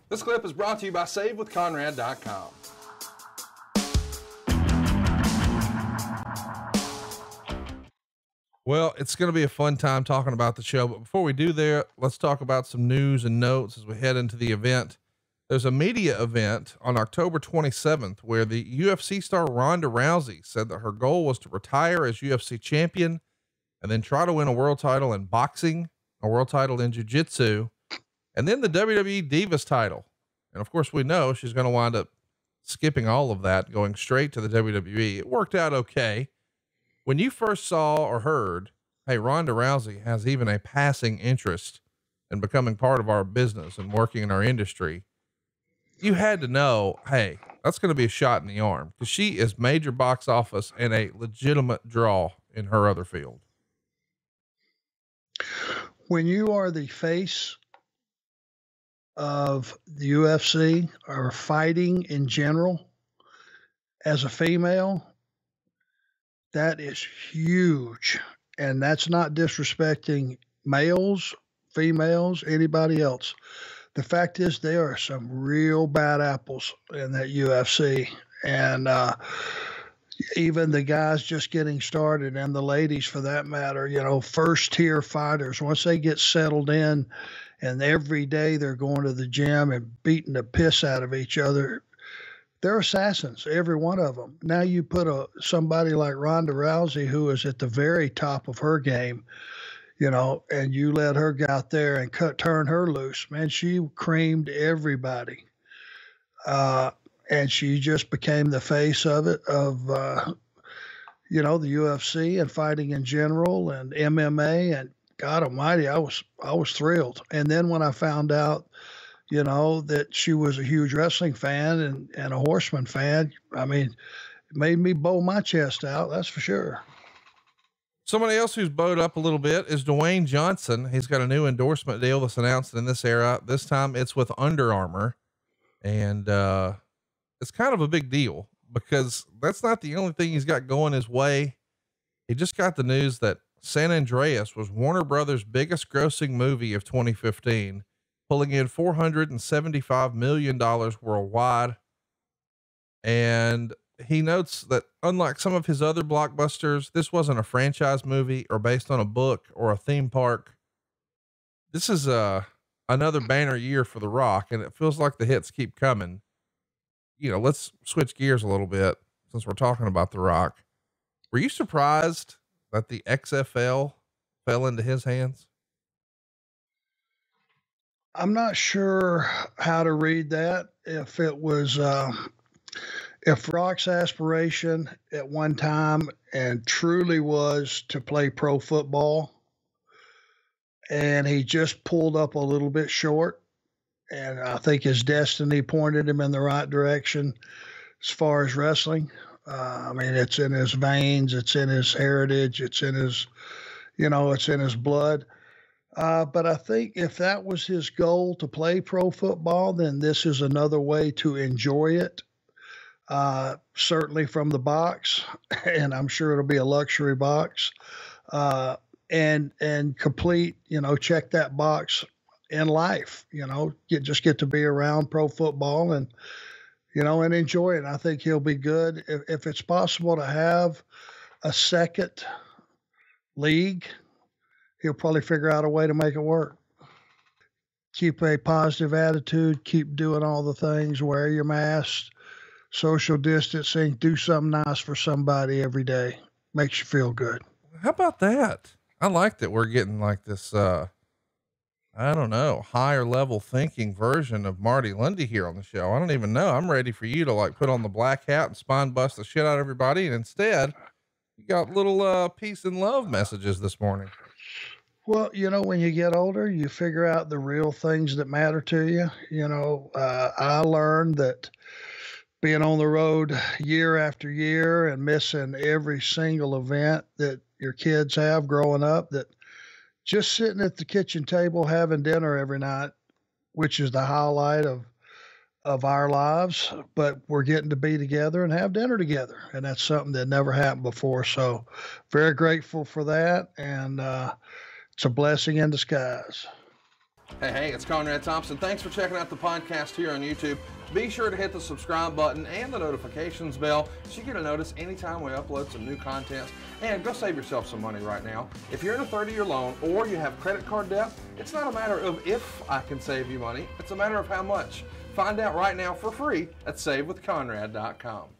This clip is brought to you by SaveWithConrad.com. Well, it's going to be a fun time talking about the show, but before we do there, let's talk about some news and notes as we head into the event. There's a media event on October 27th where the UFC star Ronda Rousey said that her goal was to retire as UFC champion and then try to win a world title in boxing, a world title in jiu-jitsu, and then the WWE Divas title. And of course we know she's going to wind up skipping all of that, going straight to the WWE. It worked out okay. When you first saw or heard, hey, Ronda Rousey has even a passing interest in becoming part of our business and working in our industry, you had to know, hey, that's going to be a shot in the arm, because she is major box office and a legitimate draw in her other field. When you are the face of the UFC or fighting in general as a female, that is huge. And that's not disrespecting males, females, anybody else. The fact is there are some real bad apples in that UFC, and even the guys just getting started, and the ladies for that matter, you know, first tier fighters, once they get settled in and every day they're going to the gym and beating the piss out of each other, they're assassins, every one of them. Now you put somebody like Ronda Rousey, who is at the very top of her game, you know, and you let her go out there and turn her loose, man, she creamed everybody. And she just became the face of it, you know, the UFC and fighting in general and MMA, and God almighty, I was thrilled. And then when I found out, you know, that she was a huge wrestling fan and a Horseman fan, I mean, it made me bow my chest out. That's for sure. Somebody else who's bowed up a little bit is Dwayne Johnson. He's got a new endorsement deal that's announced in this era. This time it's with Under Armour, and it's kind of a big deal because that's not the only thing he's got going his way. He just got the news that San Andreas was Warner Brothers' biggest grossing movie of 2015, pulling in $475 million worldwide. And he notes that unlike some of his other blockbusters, this wasn't a franchise movie or based on a book or a theme park. This is another banner year for The Rock, and it feels like the hits keep coming. You know, let's switch gears a little bit since we're talking about The Rock. Were you surprised that the XFL fell into his hands? I'm not sure how to read that. If it was, if Rock's aspiration at one time and truly was to play pro football, and he just pulled up a little bit short, and I think his destiny pointed him in the right direction as far as wrestling. I mean, it's in his veins, it's in his heritage, it's in his, you know, it's in his blood. But I think if that was his goal to play pro football, then this is another way to enjoy it. Certainly from the box, and I'm sure it'll be a luxury box, and complete, you know, check that box in life, you know, just get to be around pro football and, you know, and enjoy it. I think he'll be good. If it's possible to have a second league, he'll probably figure out a way to make it work. Keep a positive attitude, keep doing all the things, wear your mask, social distancing, do something nice for somebody every day. Makes you feel good. How about that? I like that we're getting like this, I don't know, higher level thinking version of Marty Lundy here on the show. I don't even know. I'm ready for you to like put on the black hat and spine bust the shit out of everybody. And instead you got little, peace and love messages this morning. Well, you know, when you get older, you figure out the real things that matter to you. You know, I learned that being on the road year after year and missing every single event that your kids have growing up, that just sitting at the kitchen table having dinner every night, which is the highlight of our lives, but we're getting to be together and have dinner together. And that's something that never happened before. So very grateful for that. And, it's a blessing in disguise. Hey, it's Conrad Thompson. Thanks for checking out the podcast here on YouTube. Be sure to hit the subscribe button and the notifications bell so you get a notice anytime we upload some new content. And go save yourself some money right now. If you're in a 30-year loan or you have credit card debt, it's not a matter of if I can save you money. It's a matter of how much. Find out right now for free at SaveWithConrad.com.